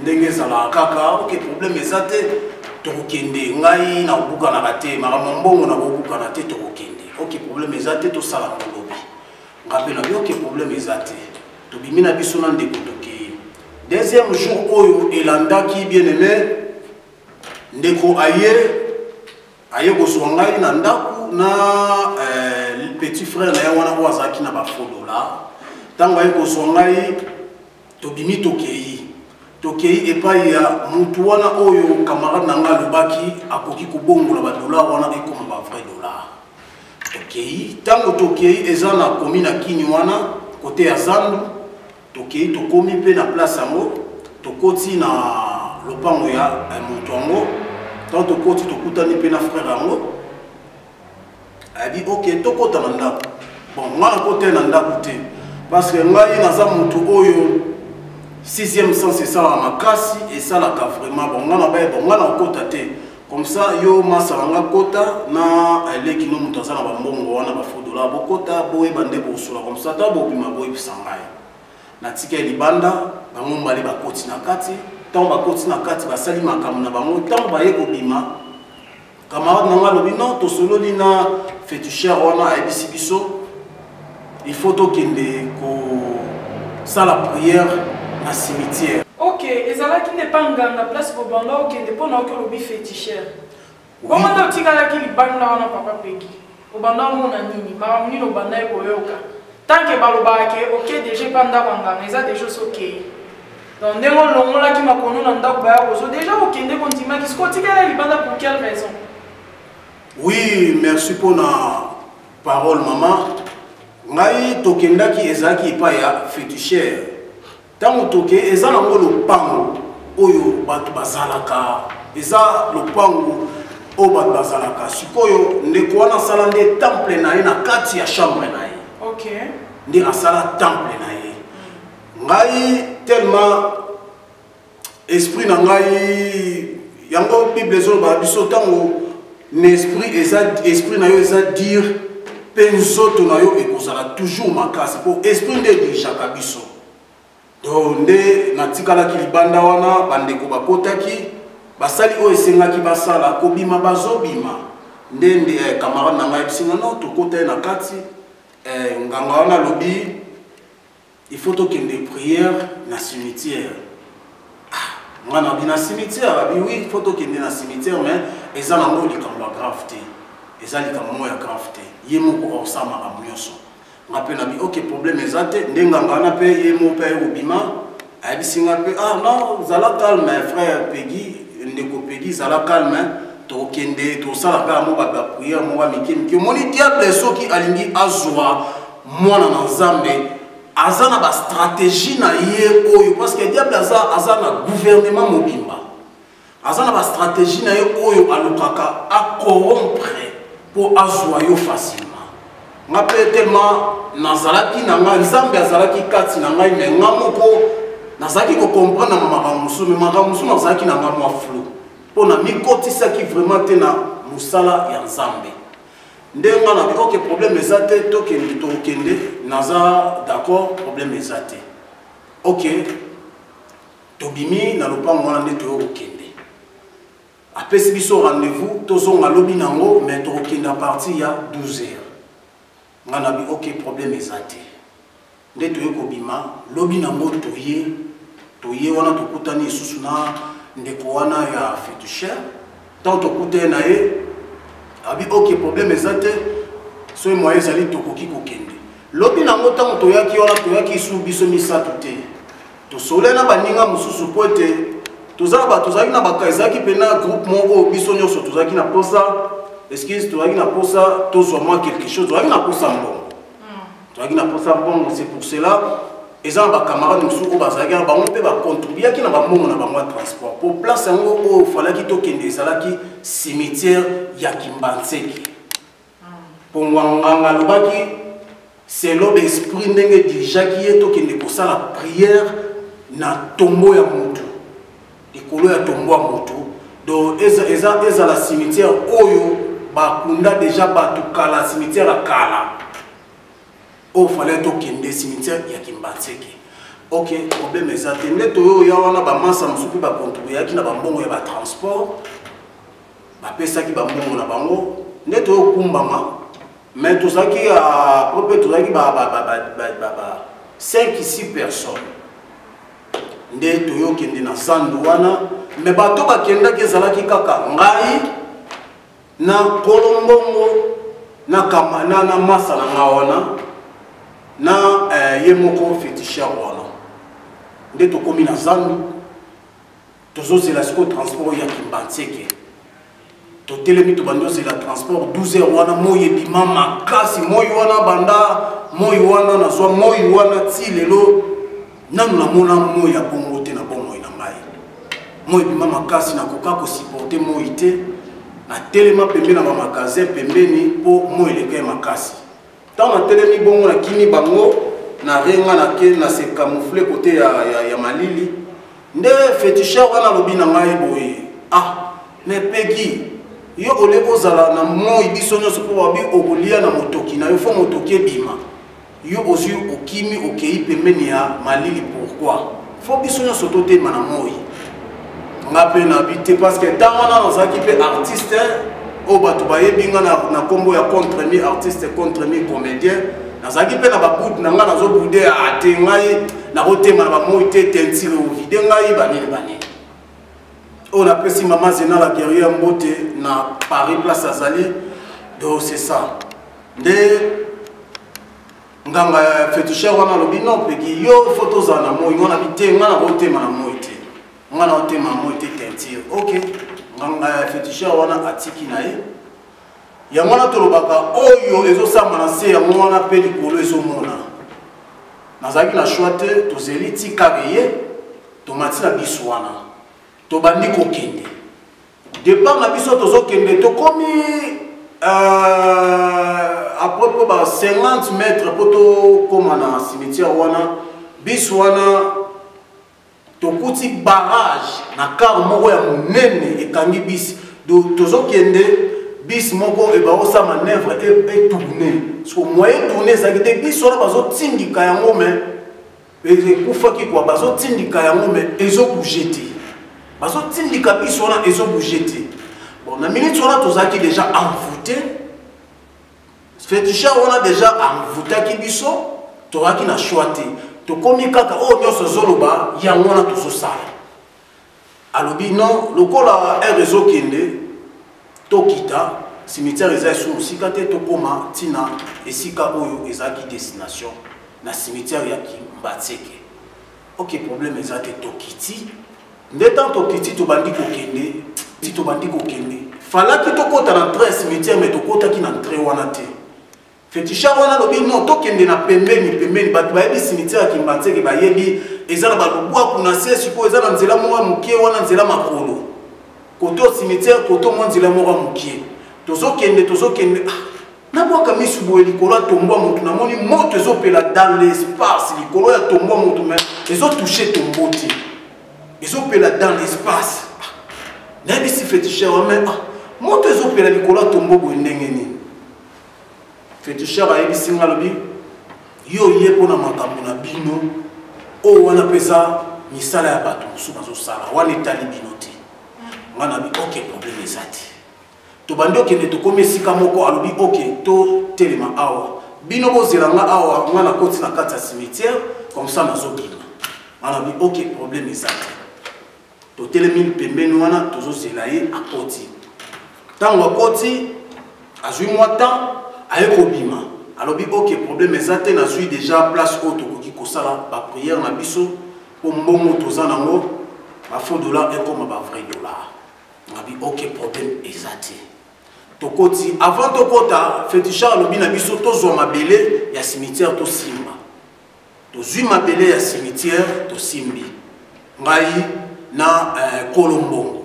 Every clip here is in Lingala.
ndenge zala kaka ok problème ezate tokokende ngai na obuka na kate makambo mbongo na obuka na te tokokende ok problème ezate to sala ngolobi ngapela bi ok problème ezate to bimina biso na ndeko toke deuxième jour oyo elandaki bien aimé ndeko aye kozwa ngai na ndako na petit frère na ye wana oyo azalaki na bafodola ntango aye kozwa ngai tobimi tokei epai ya mutu wana oyo camarade na ngai alobaki akoki kobongola badolar wana ekoma bavrai dollar tokei ntango tokei eza na komi na kini wana kote ya zandu tokei tokomi mpe na place yango tokoti na lopango ya moto yango ntango tokoti tokutani mpe na frère yango abi ok tokota na ndako bon nga nakota na ndako te parce que ngai naza motu oyo sixième sens esalaka makasi esalaka vraiment bon nga na baye bon nga na okota te comme ça yo masala nga kota na eleki no moto aza na bambongo wana bafodola bokota boyeba nde bosula comme ça ta bobima boyebisa ngai natika libanda bango mbali bakoti na kati ntango bakoti na kati basali makambo na bango ntango baye kobima camarade na nga alobi non tosololi na féticheur wana ayebisi biso il faut tokende kosala prière na cimetière. Ok, ezalaki n'est pas nganga place pour banda okende mpona oke olobi féticheur bongo nde otikalaki libanda wana papa peki obanda omona nini makambo nini obanda ekoyoka tanke balobaka ke oke deja epa ndako nganga eza deja so okei donc ndenge olongolaki makono na ndako baya kozwa deja okende kondimaki soki otikala libanda pour quelle raison? Oui, merci pour la parole maman. Ngai tokendaki ezaki epai ya féticheur ntango toke eza nango lopango oyo bato bazalaka eza lopango oyo bato bazalaka sikoyo ndeko wana asala nde temple na ye na kati ya chambre na ye okay. Nde asala temple na ye ngai tellement esprit na ngai yango bible ezoloba biso ntango na esprit na yo eza dire mpe nzoto na yo ekozala toujours makasi po esprit nde dirijaka biso donc nde natikalaki libanda wana bandeko bakotaki basali oyo esengaki basala kobima bazobima nde camarade na ngai bisinga no tokota ye na kati nganga wana alobi il faut tokende prière na cimetière nga na bi na cimetière abi oui il faut tokende na cimetière mais eza nango likambo ya grave te eza likambo moko ya grave te ye moko osala makambo nyonso nga mpe na bi ok problème eza te nde nganga wana mpe ye moko mpe ayekobima ayebisi nga mpe ah non zala calme frère Peggy ndeko Peggy zala calme tokende tosala kaka mo bato ya prière moko ya mike mike omoni diable soki alingi azwa mwana na nzambe aza na bastratégie na ye oyo parce que diable aza na gouvernement mobimba aza na bastratégie na ye oyo alukaka acorrompre po azwa yo facilement nga mpe tellement nazalaki na ngai nzambe azalaki kati na ngai me nga moko nazalaki kocomprendre na makambo mosusu me makambo mosusu nazalaki na ngai mwa flou mpo na mikotisaki vraiment te na mosala ya nzambe nde nga na bi ok problème eza te tokende naza d'accord problème eza te ok tobimi na lopango wana nde toyo kokende apesi biso rendez-vous tozonga lobi nango mais tokokende à partir ya 12 heures nga na bi ok problème eza te nde toye kobima lobi nango toye wana tokutani lisusu na ndeko wana ya féticheur tant tokute na ye abi ok problème eza te soki moyen ezali tokoki kokende lobi nango ntango toyaki wana toyaki su biso misato te tosole na baninga mosusu po ete tozalaki na baka ezalaki mpe na groupe moko oyo biso nyonso tozalaki na posa excuse tozalaki na posa tozwa mwa quelque chose tozalaki na posa mbongo tozalaki na posa mbongo c'est pour cela eza na bacamarade mosusu oyo bazalaki na bango mpe bacontribuaki na bambongo na bango ya transport po place yango oyo falaki tokende ezalaki cimetière ya Kimbanzeki po nganga alobaki selo l'esprit ndenge dirijaki ye tokende kosala prière na tombo ya motu likolo ya tombo ya motu donc ezala cimetière oyo bakunda déjà bato kala cimetière ya kala oyo fallait tokende cimetière ya Kimbanzeki Ok, problème est ça. Tende toyo ya wana ba massa musupi ba contribuer ki na ba mbongo ya ba transport. Ba pesa ki ba mbongo na bango. Nde toyo kumbama. Mais tout ça qui a propre tout ça qui ba 5 6 personnes. Nde toyo kende na sandu wana, mais bato ba kenda ke zala ki kaka ngai na Kolombongo na kama na massa na ngawana na ye moko féticheur wana. Nde to komi na zandu tozo c'est la transport ya Kimbantseke to telemi to bando c'est la transport 12 heures wana moye bima makasi moye wana banda moye wana na zo moye wana ti lelo nanu na mona moye ya bongo te na bongo ina mai moye bima makasi na koka ko supporter moye te na telema pembe na magasin pembeni po moye leke makasi tant na telemi bongo na kini bango na renga na ke na se camoufler côté ya malili nde féticheur wana lobi na ngai boye mais pegi yo oleko zala na moi biso nyoso po babi okolia na motoki na yo fo motoki ebima yo ozu okimi okei pembeni ya malili pourquoi fo biso nyoso totema na moi nga pe na bité parce que tant wana nazaki pe artiste o bato bayebinga na kombo ya contre mi artiste contre mi comédien nazaki pe na babutu na nga nazobude ate ngai na kotema na bamoi te tentire ovide ngai banini on a pris maman Zena la guerrière mbote na Paris place Azali donc c'est ça de nganga féticheur wana lobi non peki yo photo za na moi ngana bité ngana kotema na moi te ngana kotema moi te tentire ok nganga féticheur wana atiki na ye ya mwana tolobaka oyo ezosamba na se ya mwana pe likolo ezomona nazaki na choix te tozeli tika ye tomati na biso wana tobandi kokende départ na biso tozokende tokomi après po ba 50 mètres po tokoma na cimetière wana biso wana tokuti barrage na car moko ya monene ekangi bisi tozokende bis moko eba osa manœuvre et tourner so moyen tourner ça qui te bis wana bazotindika yango mais ekufaki kwa bazotindika yango mais ezobouger te bazotindika biso wana ezobouger te bon na minute wana tozaki déjà envoûté féticheur wana déjà envoûtaki biso tozaki na choix te tokomi kaka o nyonso zoloba yango wana tozosala alobi non lokola ezokende tokita cimetière eza sur osika te tokoma tina esika oyo ezaki destination na cimetière ya Kimbantseke ok problème eza te tokiti nde tant tokiti tobandi kokende falaki tokota na train cimetière mais tokotaki na train wana te féticheur wana lobi non tokende na pembeni bato bayebi cimetière ya Kimbantseke bayebi eza na balobwa kuna se siko eza na nzela moko mokie wana nzela makolo koto cimetière koto mwa nzela moko mokie tozokende na bwaka misu boye likolo ya tombwa motu namoni moto ezopela dans l'espace likolo ya tombwa motu mais ezotouche tombo te ezopela dans l'espace nayebisi féticheur mais moto ezopela likolo ya tombo boye ndenge nini féticheur ayebisi nga lobi yo ye mpo na makambo na bino oyo wana mpeza misala ya bato mosusu bazosala wana etali bino te ngana bi ok problème eza te tobandi okende tokomi esika moko alobi ok totelema awa bino bozelanga awa ngana koti na kati ya cimetière comme ça nazobima ngana bi ok problème eza te totelemi pembeni wana tozozela ye akoti ntango akoti azwi mwa temps aye kobima alobi ok problème eza te nazwi déjà place oyo tokoki kosala baprière na biso mpo mbongo toza nango bafaux dollar ekoma bavrai dollar ngabi ok problème eza te tokoti avant tokota féticheur alobi na biso tozwa mabele ya cimetière tosimba tozwi mabele ya cimetière tosimbi ngai na Kolombongo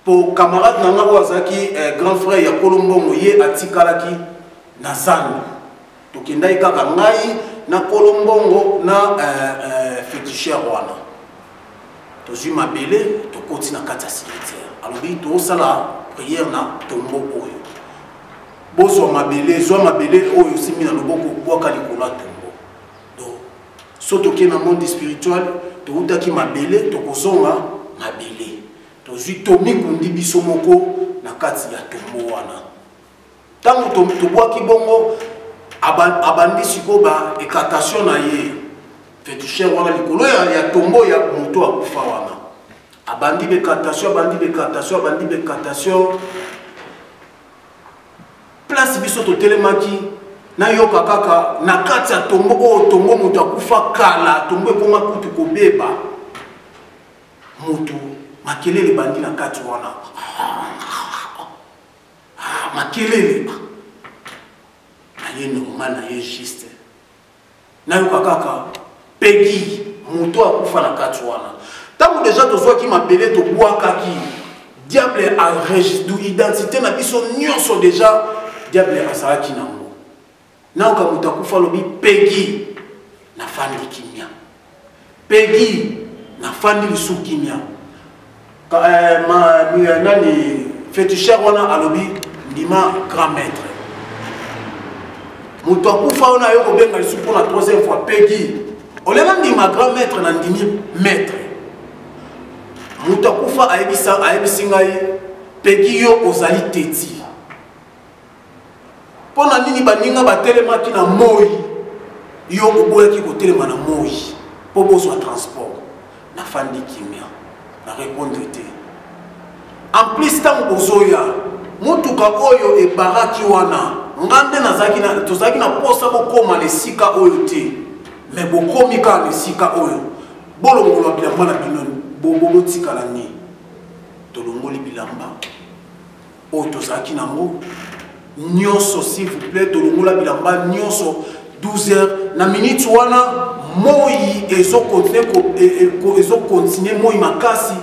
po camarade na nga oyo azalaki grand frère ya Kolombongo ye atikalaki na zandu tokendaki kaka ngai na Kolombongo na féticheur wana tozwi mabele tokoti na kati ya cimetière alobi tozosala prière na tombo oyo bozwa mabele oyo simbi na loboko bwaka likolo ya tombo donc Surtout que dans le monde spirituel, tu as qui mabele, tu as mabele. Tu as tomi kundi bisomoko na kati ya tombo wana. Tango tu bois ki bongo abandi sikoba ekatation na ye. Féticheur wana likolo ya tombo ya moto akufa wana. Abandi bekatation, place biso to telemaki na yoka kaka na kati ya tombo o tombo moto akufa kala tombo ekoma kutu kobeba moto makelele bandi na kati wana makelele na ye normal na ye juste na yoka kaka pegi moto akufa na kati wana tango déjà tozwa ki mabele to boaka ki diable enregistre identité na biso nyonso déjà diable asaraki nango na ka moto akufa lobi pegi na fandi kimia pegi na fandi lisu kimia nani féticheur wana alobi ndima grand maître moto akufa ona yo kobenga lisu pour la troisième fois pegi olenga ndima grand maître na ndimi maître moto akufa ayebisi ngai pegi yo ozali teti pona nini baninga batelemaki na moi yo oboyaki kotelema na moi po bozwa transport na fandi kimia na répondre te en plus tango bozoya mutuka oyo ebaraki wana ngande tozalaki na posa bokoma na esika oyo te mais bokomi kaka na esika oyo bolongola bilamba na bino botikala ni tolongoli bilamba oyo tozalaki nango nyonso s'il vous plaît tolongola bilamba nyonso 12 heures na minute wana moi ezokontinue moi makasi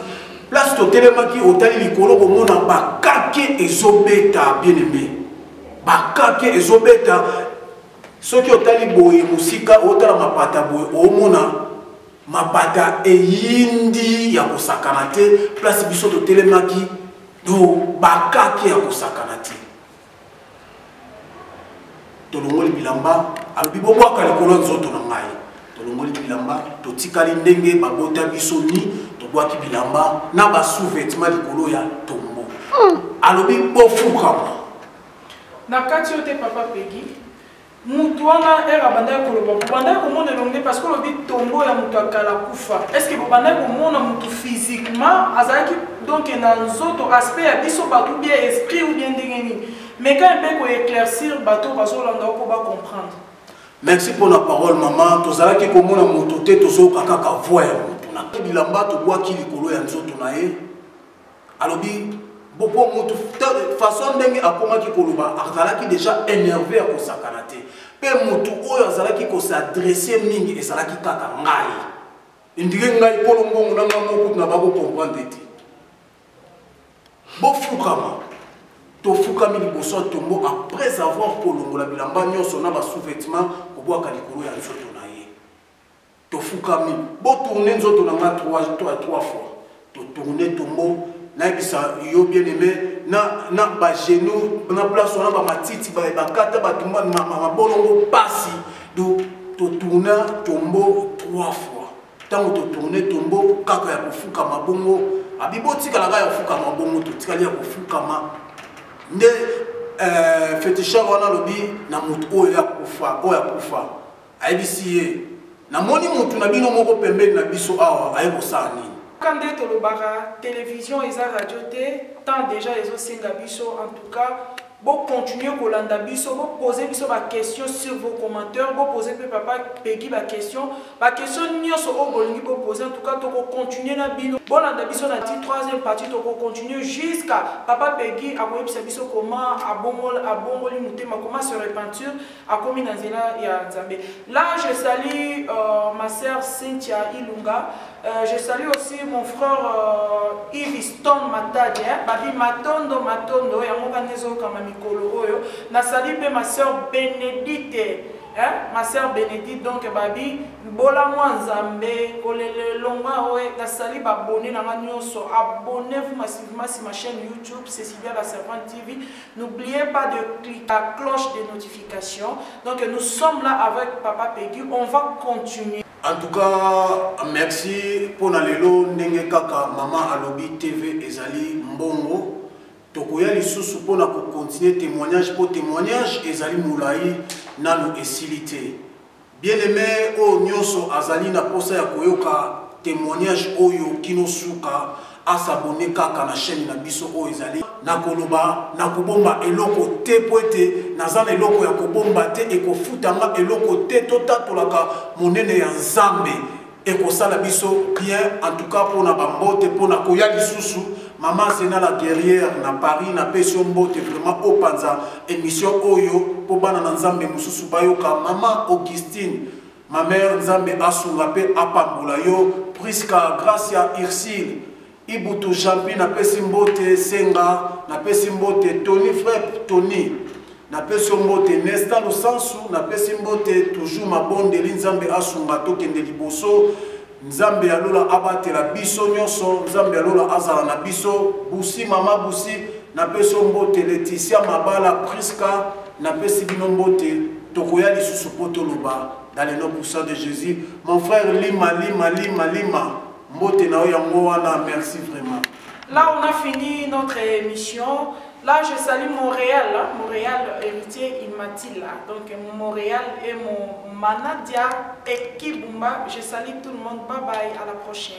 place totelemaki otali likolo komona bakake ezobeta bien aimé bakake ezobeta soki otali boye musika otala mapata boye omona mapata eyindi ya kosakana te place biso totelemaki do bakake ya kosakana te tolongoli bilamba alobi bobwaka likolo nzoto na ngai tolongoli bilamba totikali ndenge babota biso ni tobwaki bilamba na basous-vêtements likolo ya tombo alobi bofukama na kati yo te papa pegi mutu wana era banda koloba banda komona elonge parce que lobi tombo ya mutu akala kufa est-ce que banda komona mutu physiquement azalaki donc na nzoto aspect ya biso bato bien esprit ou bien ndenge nini mais quand on peut éclaircir bateau bazolanda ko ba comprendre. Merci pour la parole maman tozalaki komona moto te tozoka kaka voix ya moto na bilamba to bwa ki likolo ya nzoto na ye alobi bopo moto façon ndenge akomaki koloba azalaki déjà énervé ya kosakana te pe moto oyo azalaki ko s'adresser mingi ezalaki kaka ngai indike ngai polongo na ngamo na bako comprendre te bofukama tofukami liboso tombo après avoir kolongola bilamba nyonso na basous-vêtements kobwaka likolo ya nzoto na ye tofukami botourne nzoto na nga 3 fois totourne tombo nayebisa yo bien aimé na bagenou na place wana bamatiti bakata batumba mabolongo pasi do totourna tombo 3 fois ntango totourne tombo kaka ya kofukama bongo abibotikalaka ya kofukama bongo totikali ya kofukama nde féticheur wana lobi na mutu oyo ya kufa ayebisi ye namoni mutu na bino moko pembeni na biso awa ayebosala nini quand nde tolobaka télévision eza radio te tant déjà ezosenga biso en tout cas bon continuer kolanda biso bon poser biso ba question sur vos commentaires bon poser pe papa pegi ba question nyonso o bolingi bon poser en tout cas to continuer na bino bon landa biso na ti troisième partie to continuer jusqu'à papa pegi akoyebisa biso comment abongoli mutema comment se repentir akomi na nzela ya Nzambe. Là je salue ma sœur Cynthia Ilunga, je salue aussi mon frère Yves Stone Matadi babi matondo yango kanezo kama mikolo oyo na sali pe ma sœur Bénédicte ma sœur Bénédicte donc babi bola mwa Nzambe kolele longa oyo na sali ba abonné na nyonso abonnez-vous massivement sur ma chaîne YouTube Cécilia la Servante TV. N'oubliez pas de cliquer la cloche de notification. Donc nous sommes là avec papa Peggy, on va continuer. En tout cas, merci pour la lelo ndenge kaka maman alobi TV ezali mbongo. Tokoya lisusu pour na continuer témoignage pour témoignage ezali moulayi nanu esilité. Bien aimé o nyonso azali na posa ya koyoka témoignage oyo kino suka a s'abonner kaka na chaîne na biso o ezali na koloba na kobomba eloko te poete nazana eloko ya kobomba te ekofutanga eloko te totatolaka monene ya Nzambe ekosala biso bien en tout cas pour na bambote pour na koya lisusu maman Zena la guerrière na Paris na pesio mbote vraiment au panza émission oyo pour bana na Nzambe mususu bayoka maman Augustine ma mère Nzambe asunga pe apambola yo Priska Gracia Ursule Ibutu Jampi na pesi mbote Senga na pesi mbote Tony frère Tony na pesi mbote Nesta Lusansu na pesi mbote toujours mabonde Nzambe asunga tokende liboso Nzambe alola abatela biso nyonso Nzambe alola azala na biso Busi mama Busi na pesi mbote Laetitia Mabala Priska na pesi bino mbote tokoya lisusu poto loba dans le nom puissant de Jésus mon frère Lima Mbote na yango wana, merci vraiment. Là, on a fini notre émission. Là, je salue Montréal, Montréal héritier Imatila. Donc, Montréal et mon Manadia et Kibumba. Je salue tout le monde. Bye bye, à la prochaine.